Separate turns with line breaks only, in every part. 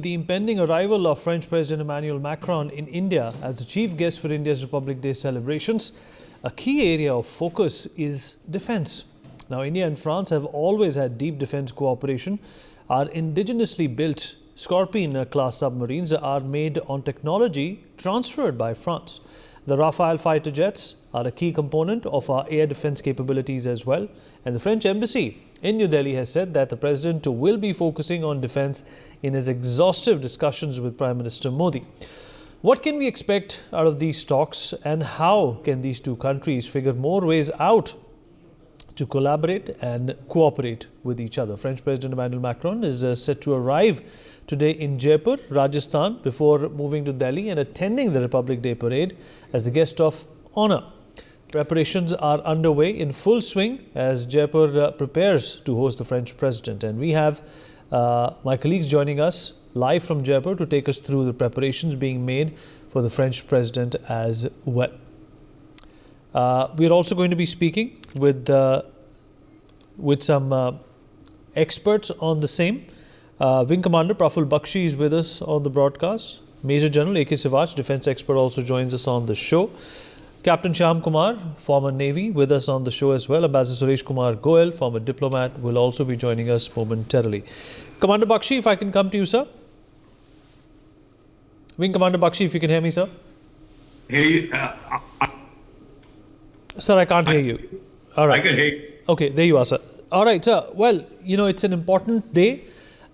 the impending arrival of French President Emmanuel Macron in India as the chief guest for India's Republic Day celebrations, a key area of focus is defence. Now, India and France have always had deep defence cooperation. Our indigenously built Scorpion-class submarines are made on technology transferred by France. The Rafale fighter jets are a key component of our air defence capabilities as well. And the French embassy in New Delhi has said that the president will be focusing on defence in his exhaustive discussions with Prime Minister Modi. What can we expect out of these talks, and how can these two countries figure more ways out to collaborate and cooperate with each other? French President Emmanuel Macron is set to arrive today in Jaipur, Rajasthan, before moving to Delhi and attending the Republic Day parade as the guest of honour. Preparations are underway in full swing as Jaipur prepares to host the French president. And we have my colleagues joining us live from Jaipur to take us through the preparations being made for the French president as well. We are also going to be speaking with some experts on the same. Wing Commander Praful Bakshi is with us on the broadcast. Major General A.K. Sivach, defence expert, also joins us on the show. Captain Shyam Kumar, former Navy, with us on the show as well. Ambassador Suresh Kumar Goel, former diplomat, will also be joining us momentarily. Commander Bakshi, if I can come to you, sir. Wing Commander Bakshi, if you can hear me, sir.
Hey,
Sir, I can't hear you. All right.
I can hear you.
Okay, there you are, sir. All right, sir. Well, it's an important day,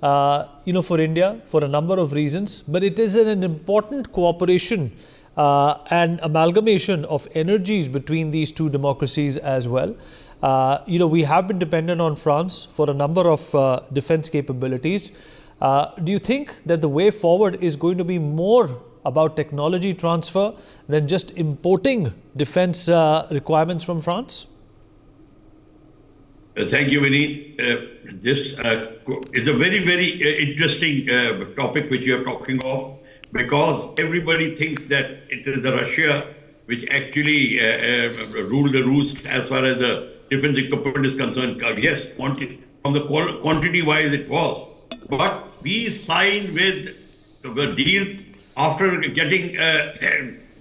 for India for a number of reasons, but it is an important cooperation and amalgamation of energies between these two democracies as well. We have been dependent on France for a number of defense capabilities. Do you think that the way forward is going to be more about technology transfer than just importing defense requirements from France?
Thank you, Vinny. This is a very, very interesting topic which you are talking of, because everybody thinks that it is the Russia which actually ruled the roost as far as the defense equipment is concerned. Yes, from the quantity-wise it was. But we signed with the deals after getting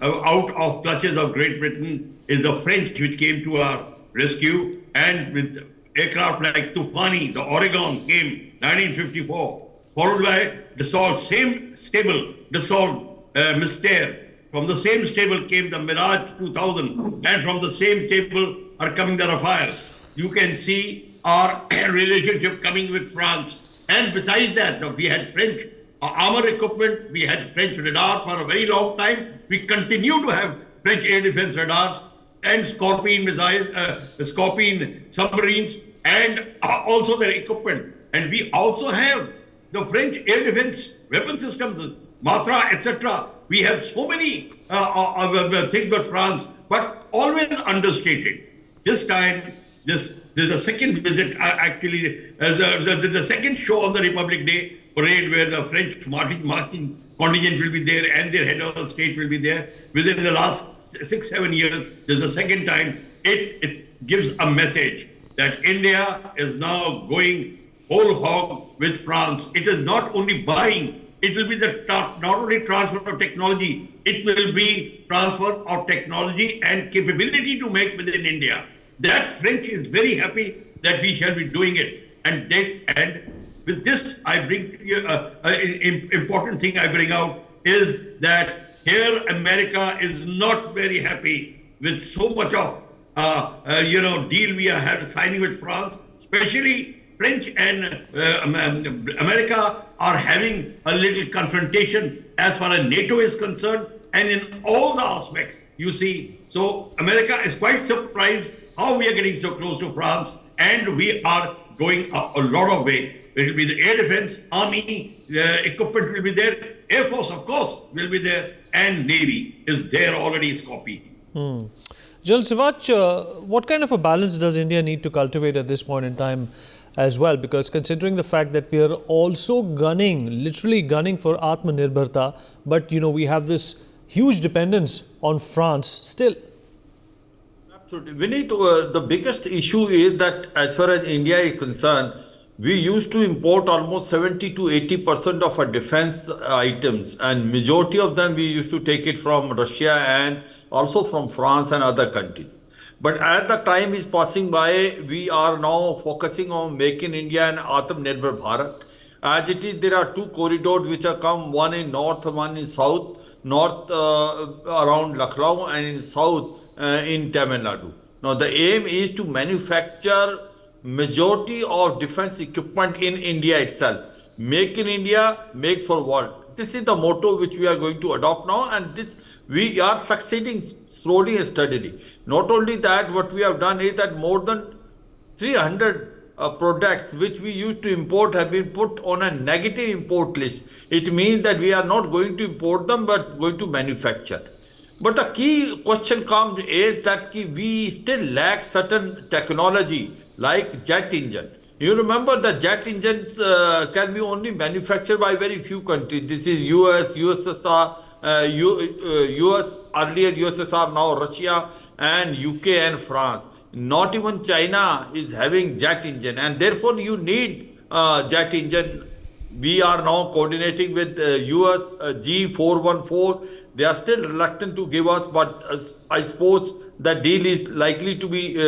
out of clutches of Great Britain. Is the French which came to our rescue, and with aircraft like Tufani, the Oregon came 1954, followed by Dassault, same stable, Dassault Mystère. From the same stable came the Mirage 2000, and from the same stable are coming the Rafale. You can see our relationship coming with France. And besides that, we had French armor equipment, we had French radar for a very long time. We continue to have French air defense radars and Scorpion missiles, Scorpion submarines, and also their equipment. And we also have the French air defense weapon systems, Matra, etc. We have so many things with France, but always understated. This time, there's a second visit, actually, the second show on the Republic Day parade, where the French marching contingent will be there and their head of state will be there. Within the last 6-7 years, there's a second time. It gives a message that India is now going whole hog with France. It is not only buying, it will be not only transfer of technology, it will be transfer of technology and capability to make within India. That French is very happy that we shall be doing it. And with this, I bring to you an important thing I bring out is that here America is not very happy with so much of deal we are signing with France. Especially French and America are having a little confrontation as far as NATO is concerned, and in all the aspects, you see. So America is quite surprised how we are getting so close to France, and we are going a lot of way. It will be the air defense, army, equipment will be there, air force, of course, will be there, and navy is there already, Scorpion.
General Sivach, what kind of a balance does India need to cultivate at this point in time as well? Because considering the fact that we are also literally gunning for Atmanirbharta, but we have this huge dependence on France still.
Absolutely. Vinit, the biggest issue is that as far as India is concerned, we used to import almost 70 to 80% of our defense items, and majority of them we used to take it from Russia and also from France and other countries. But as the time is passing by, we are now focusing on Make in India and Atmanirbhar Bharat. As it is, there are two corridors which have come, one in north, one in south. North around Lucknow and in south in Tamil Nadu. Now the aim is to manufacture majority of defense equipment in India itself. Make in India, make for world. This is the motto which we are going to adopt now, and this we are succeeding slowly and steadily. Not only that, what we have done is that more than 300 products which we used to import have been put on a negative import list. It means that we are not going to import them but going to manufacture. But the key question comes is that we still lack certain technology like jet engine. You remember the jet engines can be only manufactured by very few countries. This is US, USSR, US, earlier USSR, now Russia and UK and France. Not even China is having jet engine, and therefore you need jet engine. We are now coordinating with US G414. They are still reluctant to give us, but I suppose the deal is likely to be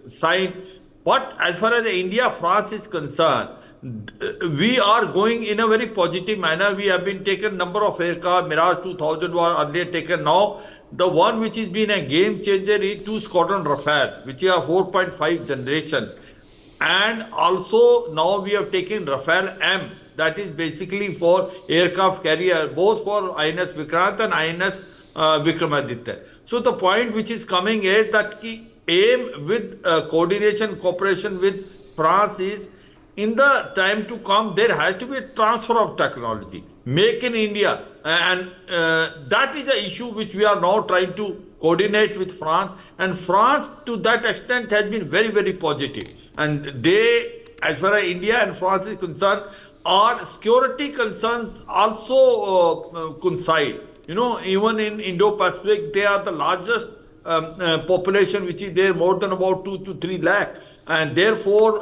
signed. But as far as India, France is concerned, we are going in a very positive manner. We have been taken number of aircraft. Mirage 2000 was earlier taken. Now the one which has been a game changer is 2 Squadron Rafale, which is a 4.5 generation. And also now we have taken Rafale M, that is basically for aircraft carrier, both for INS Vikrant and INS Vikramaditya. So the point which is coming is that aim with coordination, cooperation with France is, in the time to come, there has to be a transfer of technology. Make in India. And that is the issue which we are now trying to coordinate with France. And France, to that extent, has been very, very positive. And they, as far as India and France is concerned, our security concerns also coincide. You know, even in Indo-Pacific, they are the largest population which is there, more than about 2 to 3 lakh. And therefore,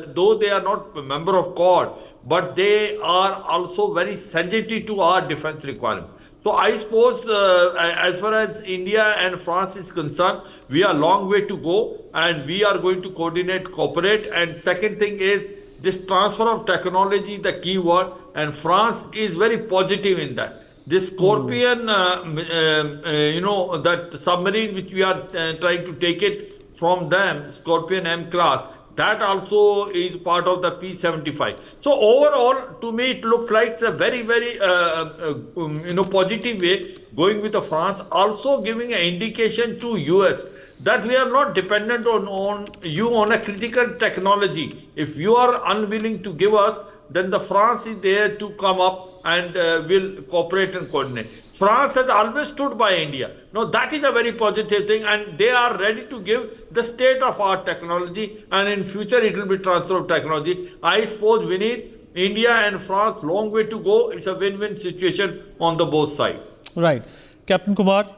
though they are not a member of Quad, but they are also very sensitive to our defense requirement. So I suppose as far as India and France is concerned, we are a long way to go, and we are going to coordinate, cooperate. And second thing is this transfer of technology, the key word, and France is very positive in that. This Scorpion, you know, that submarine which we are trying to take it from them, Scorpion M class, that also is part of the P-75. So overall, to me, it looks like it's a very, very, you know, positive way going with the France, also giving an indication to US that we are not dependent on you on a critical technology. If you are unwilling to give us, then the France is there to come up and will cooperate and coordinate. France has always stood by India. Now that is a very positive thing, and they are ready to give the state of art technology, and in future it will be transfer of technology. I suppose we need India and France, long way to go. It's a win-win situation on the both sides.
Right. Captain Kumar,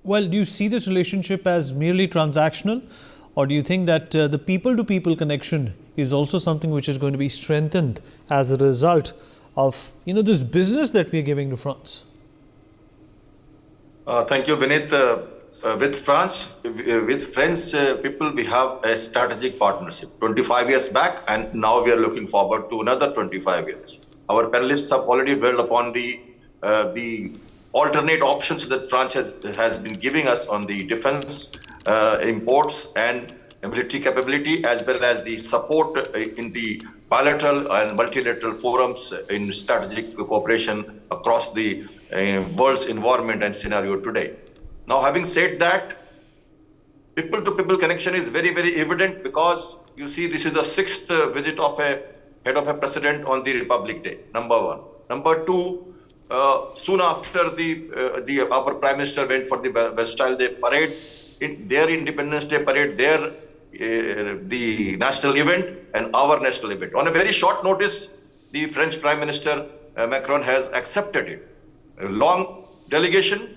well, do you see this relationship as merely transactional, or do you think that the people-to-people connection is also something which is going to be strengthened as a result of, you know, this business that we are giving to France?
Thank you, Vinit. With France, with French people, we have a strategic partnership 25 years back, and now we are looking forward to another 25 years. Our panelists have already dwelled upon the alternate options that France has been giving us on the defense imports and military capability, as well as the support in the bilateral and multilateral forums in strategic cooperation across the world's environment and scenario today. Now, having said that, people-to-people connection is very, very evident, because you see this is the 6th visit of a head of a president on the Republic Day, number one. Number two, soon after our Prime Minister went for the Bastille Day parade, their Independence Day parade, the national event and our national event. On a very short notice, the French Prime Minister Macron has accepted it. A long delegation,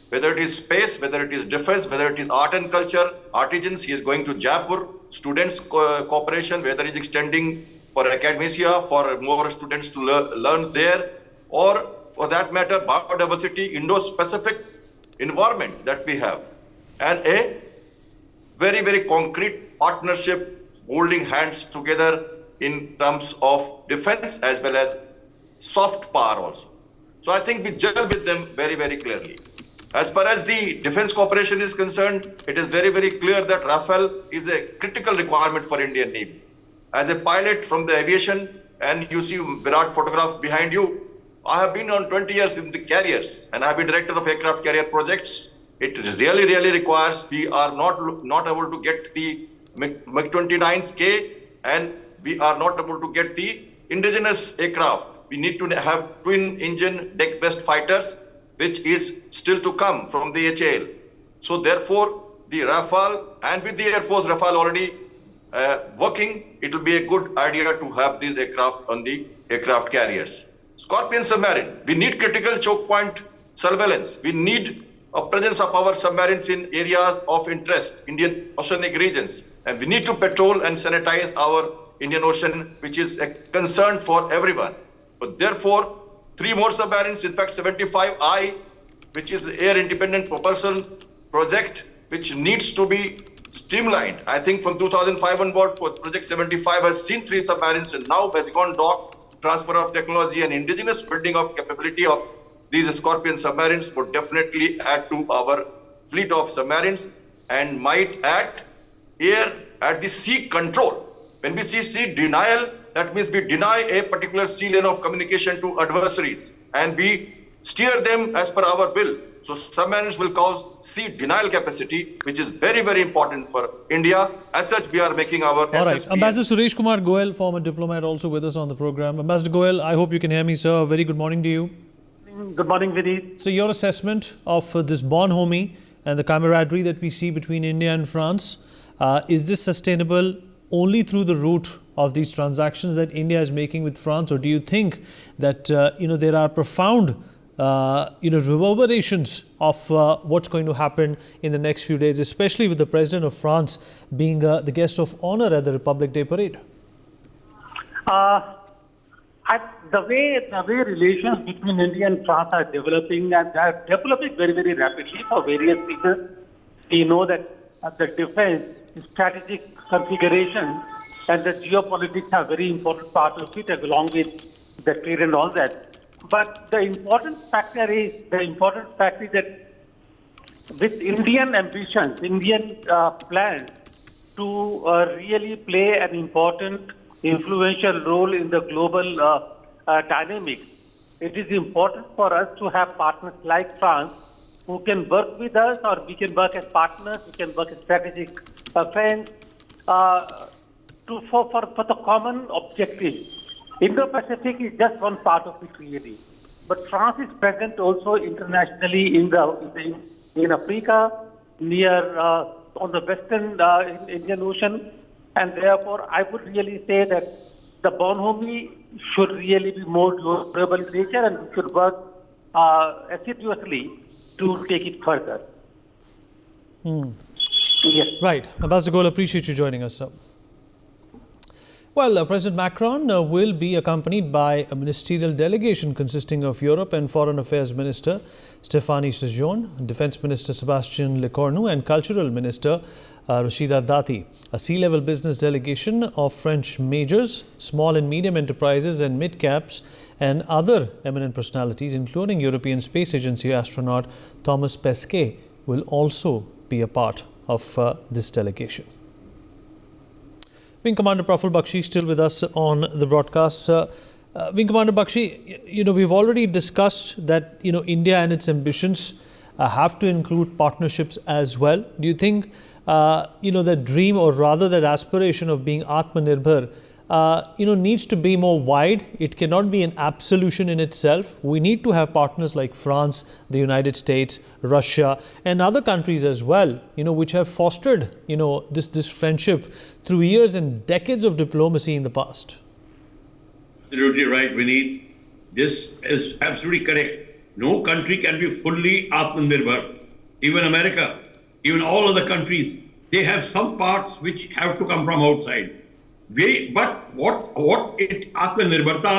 whether it is space, whether it is defense, whether it is art and culture, artisans. He is going to Jaipur. students cooperation, whether it's extending for academia, for more students to learn there, or for that matter, biodiversity, Indo-Pacific environment that we have, and a very, very concrete partnership, holding hands together in terms of defense as well as soft power also. So I think we gel with them very, very clearly. As far as the defense cooperation is concerned, it is very, very clear that Rafale is a critical requirement for Indian Navy. As a pilot from the aviation, and you see Virat photograph behind you, I have been on 20 years in the carriers, and I have been director of aircraft carrier projects. It really, really requires, we are not able to get the MiG-29K, and we are not able to get the indigenous aircraft. We need to have twin engine deck-based fighters, which is still to come from the HAL. So therefore, the Rafale, and with the Air Force Rafale already working, it will be a good idea to have these aircraft on the aircraft carriers. Scorpion submarine, we need critical choke point surveillance. We need a presence of our submarines in areas of interest, Indian oceanic regions. And we need to patrol and sanitize our Indian Ocean, which is a concern for everyone. But therefore, 3 more submarines, in fact 75I, which is air independent propulsion project, which needs to be streamlined. I think from 2005 onward, project 75 has seen 3 submarines and now has gone dock. Transfer of technology and indigenous building of capability of these Scorpion submarines would definitely add to our fleet of submarines and might add air at the sea control. When we see sea denial, that means we deny a particular sea lane of communication to adversaries and we steer them as per our will. So submarines will cause sea denial capacity, which is very, very important for India. As such, we are making our
All right. Ambassador Suresh Kumar Goel, former diplomat, also with us on the program. Ambassador Goel, I hope you can hear me, sir. A very good morning to you.
Good morning, Vineet.
So your assessment of this bonhomie and the camaraderie that we see between India and France, is this sustainable only through the route of these transactions that India is making with France, or do you think that there are profound reverberations of what's going to happen in the next few days, especially with the President of France being the guest of honor at the Republic Day parade?
The way relations between India and France are developing, and they are developing very, very rapidly for various reasons. We know that the defense, strategic configuration, and the geopolitics are very important part of it, along with the trade and all that. But the important factor is that with Indian ambitions, Indian plans to really play an important, influential role in the global dynamics, it is important for us to have partners like France who can work with us, or we can work as partners, we can work as strategic friends for the common objective. Indo-Pacific is just one part of it really, but France is present also internationally in Africa, near on the western Indian Ocean, and therefore I would really say that the bonhomie should really be more durable in nature, and we should work assiduously to take it further. Yes.
Right. Ambassador Goel, appreciate you joining us, sir. Well, President Macron will be accompanied by a ministerial delegation consisting of Europe and Foreign Affairs Minister Stéphane Séjourné, Defense Minister Sébastien Lecornu, and Cultural Minister Rachida Dati. A sea-level business delegation of French majors, small and medium enterprises and mid-caps, and other eminent personalities, including European Space Agency astronaut Thomas Pesquet, will also be a part of this delegation. Wing Commander Praful Bakshi still with us on the broadcast. Wing Commander Bakshi, we've already discussed that, India and its ambitions have to include partnerships as well. Do you think, that dream, or rather that aspiration of being Atmanirbhar, needs to be more wide? It cannot be an absolution in itself. We need to have partners like France, the United States, Russia, and other countries as well, which have fostered, this friendship through years and decades of diplomacy in the past.
Absolutely right, Vineet. This is absolutely correct. No country can be fully Atmanirbhar. Even America, even all other countries, they have some parts which have to come from outside. But what it Atmanirbharta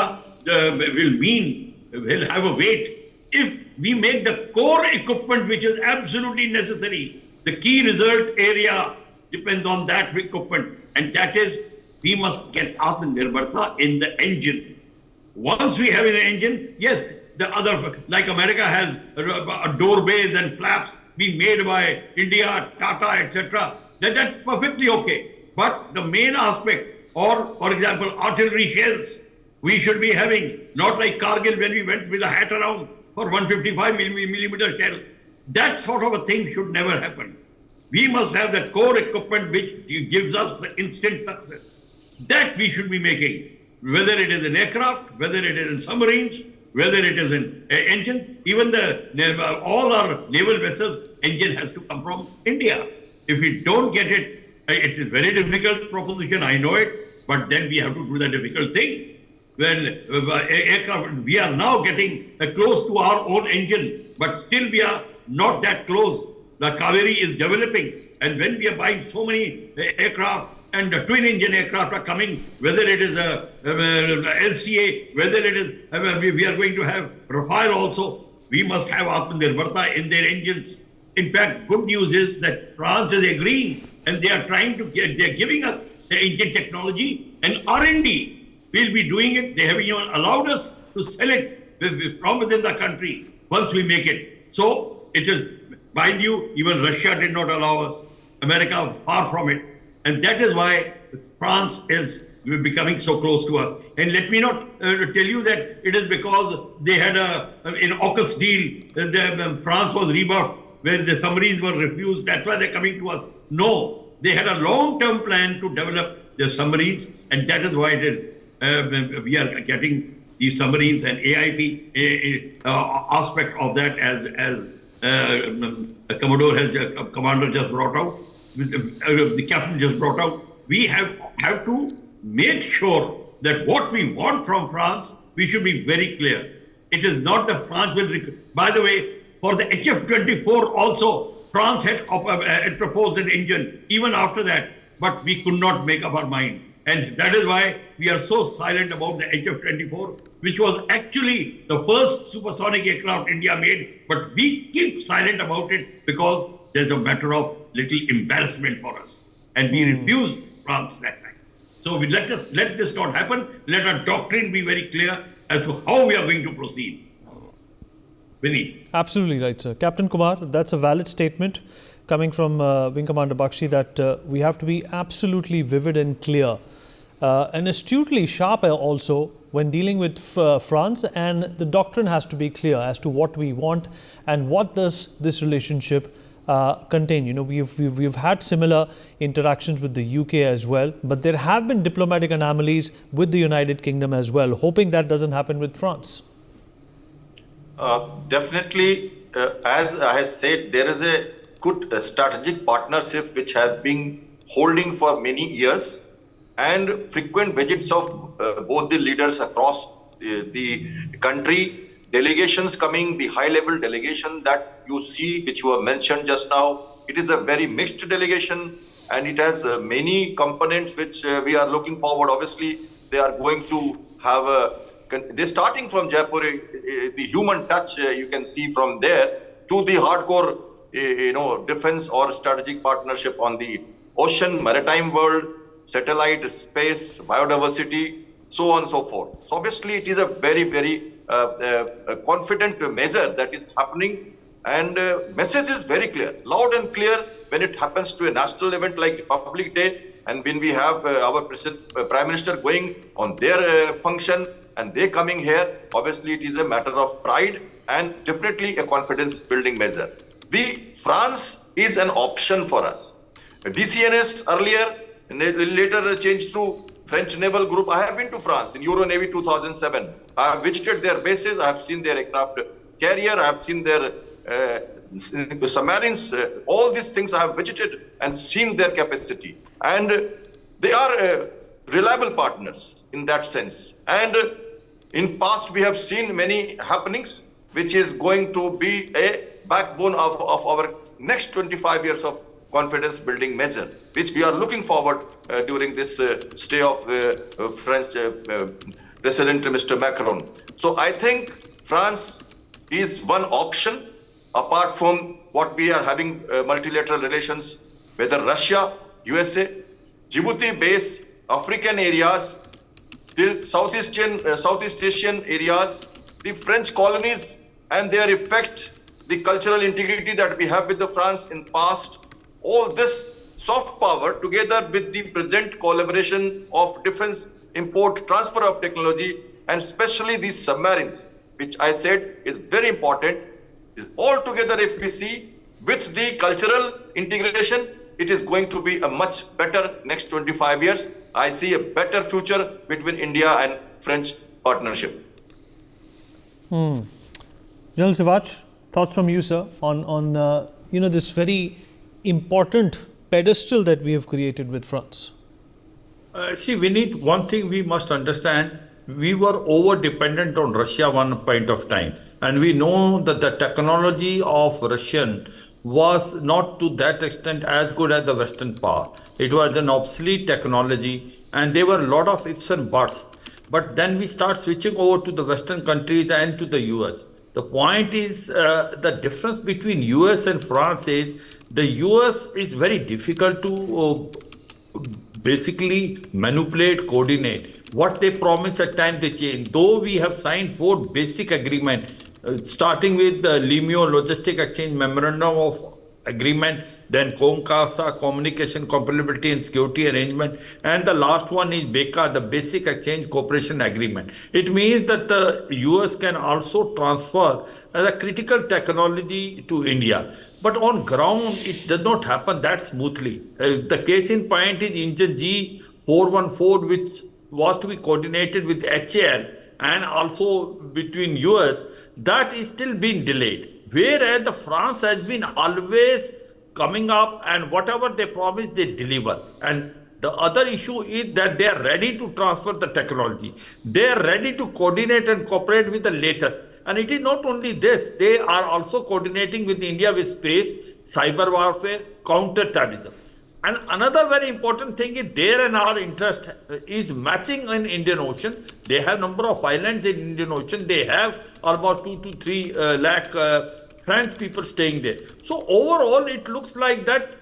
will have a weight if we make the core equipment which is absolutely necessary. The key result area depends on that equipment, and that is we must get Atmanirbharta in the engine. Once we have an engine, yes, the other, like America has doorways and flaps being made by India, Tata, etc. That's perfectly okay. But the main aspect, or for example, artillery shells, we should be having, not like Kargil when we went with a hat around for 155 millimeter shell. That sort of a thing should never happen. We must have that core equipment which gives us the instant success. That we should be making, whether it is in aircraft, whether it is in submarines, whether it is in engines. Even all our naval vessels engine has to come from India. If we don't get it, it is very difficult proposition, I know it, but then we have to do the difficult thing. When aircraft, we are now getting close to our own engine, but still we are not that close. The Kaveri is developing, and when we are buying so many aircraft, and the twin engine aircraft are coming, whether it is a LCA, whether it is, we are going to have Rafale also, we must have Atmanirbharta in their engines. In fact, good news is that France is agreeing, and they are trying to get, they are giving us the engine technology and R&D. We'll be doing it. They have even allowed us to sell it from within the country once we make it. So it is, mind you, even Russia did not allow us. America far from it. And that is why France is becoming so close to us. And let me not tell you that it is because they had an AUKUS deal, France was rebuffed, where the submarines were refused. That's why they're coming to us. No, they had a long-term plan to develop their submarines, and that is why it is we are getting these submarines and AIP aspect of that, as Commander just brought out, the Captain just brought out. We have to make sure that what we want from France, we should be very clear. It is not that France will. By the way, for the HF-24 also, France had proposed an engine even after that, but we could not make up our mind. And that is why we are so silent about the HF-24, which was actually the first supersonic aircraft India made, but we keep silent about it because there's a matter of little embarrassment for us. And we refused France that time. So let this not happen. Let our doctrine be very clear as to how we are going to proceed. Vinny.
Absolutely right, sir. Captain Kumar, that's a valid statement coming from Wing Commander Bakshi, that we have to be absolutely vivid and clear and astutely sharp also when dealing with France, and the doctrine has to be clear as to what we want and what does this relationship contain. You know, we've had similar interactions with the UK as well, but there have been diplomatic anomalies with the United Kingdom as well, hoping that doesn't happen with France.
Definitely, as I have said, there is a good strategic partnership which has been holding for many years, and frequent visits of both the leaders across the country, delegations coming, the high-level delegation that you see, which were mentioned just now, it is a very mixed delegation, and it has many components which we are looking forward. Obviously, they are going to have they're starting from Jaipur, the human touch you can see from there, to the hardcore, defense or strategic partnership on the ocean, maritime world, satellite, space, biodiversity, so on and so forth. So obviously, it is a very, very confident measure that is happening, and message is very clear, loud and clear when it happens to a national event like Republic Day, and when we have our Prime Minister going on their function, and they coming here. Obviously, it is a matter of pride and definitely a confidence building measure. France is an option for us. DCNS earlier, later changed to French Naval Group. I have been to France in Euro Navy 2007. I have visited their bases. I have seen their aircraft carrier. I have seen their submarines. All these things I have visited and seen their capacity. And they are reliable partners in that sense. And in past, we have seen many happenings, which is going to be a backbone of our next 25 years of confidence building measure, which we are looking forward during this stay of French President Mr. Macron. So I think France is one option apart from what we are having multilateral relations, whether Russia, USA, Djibouti-based African areas, the Southeast Asian areas, the French colonies and their effect, the cultural integrity that we have with the France in past, all this soft power together with the present collaboration of defense, import, transfer of technology, and especially these submarines, which I said is very important, is all together if we see with the cultural integration, it is going to be a much better next 25 years. I see a better future between India and French partnership.
General Sivaj, thoughts from you, sir, on this very important pedestal that we have created with France?
See, Vineet, one thing we must understand, we were over-dependent on Russia one point of time. And we know that the technology of Russian was not to that extent as good as the Western power. It was an obsolete technology and there were a lot of ifs and buts. But then we start switching over to the Western countries and to the US. The point is the difference between US and France is the US is very difficult to basically manipulate, coordinate. What they promise at times they change. Though we have signed 4 basic agreements, starting with the LIMIO Logistic Exchange Memorandum of Agreement, then CONCASA, Communication, Compatibility and Security Arrangement, and the last one is BECA, the Basic Exchange Cooperation Agreement. It means that the US can also transfer the critical technology to India. But on ground, it does not happen that smoothly. The case in point is engine G414, which was to be coordinated with HAL and also between US, that is still being delayed. Whereas the France has been always coming up and whatever they promise, they deliver. And the other issue is that they are ready to transfer the technology. They are ready to coordinate and cooperate with the latest. And it is not only this, they are also coordinating with India with space, cyber warfare, counter-terrorism. And another very important thing is their and our interest is matching in Indian Ocean. They have number of islands in Indian Ocean. They have almost 2 to 3 lakh French people staying there. So overall, it looks like that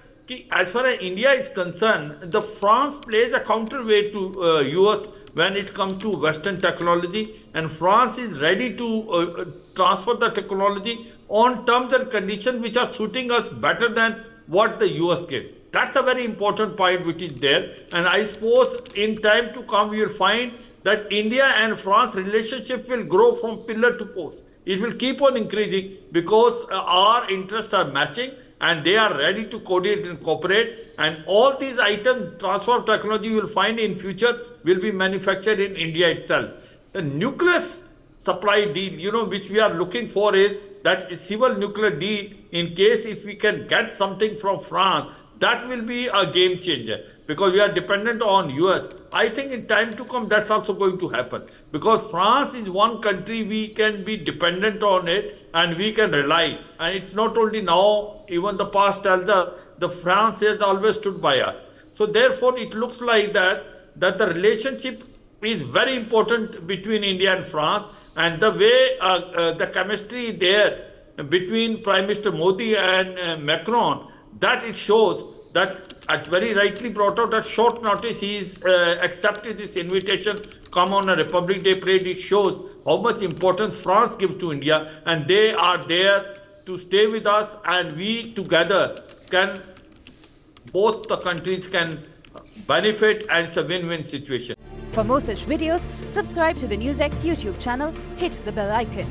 as far as India is concerned, the France plays a counterweight to US when it comes to Western technology, and France is ready to transfer the technology on terms and conditions which are suiting us better than what the US gives. That's a very important point which is there. And I suppose in time to come, we will find that India and France relationship will grow from pillar to post. It will keep on increasing because our interests are matching and they are ready to coordinate and cooperate. And all these items, transfer of technology, you will find in future will be manufactured in India itself. The nuclear supply deal, which we are looking for is that civil nuclear deal in case if we can get something from France, that will be a game changer because we are dependent on US. I think in time to come, that's also going to happen because France is one country we can be dependent on it and we can rely. And it's not only now, even the past tells us the France has always stood by us. So therefore, it looks like that the relationship is very important between India and France, and the way the chemistry there between Prime Minister Modi and Macron, that it shows that at very rightly brought out at short notice he's accepted this invitation, come on a Republic Day parade. It shows how much importance France gives to India, and they are there to stay with us, and we together can, both the countries can benefit, and it's a win-win situation.
For more such videos, subscribe to the NewsX YouTube channel, hit the bell icon.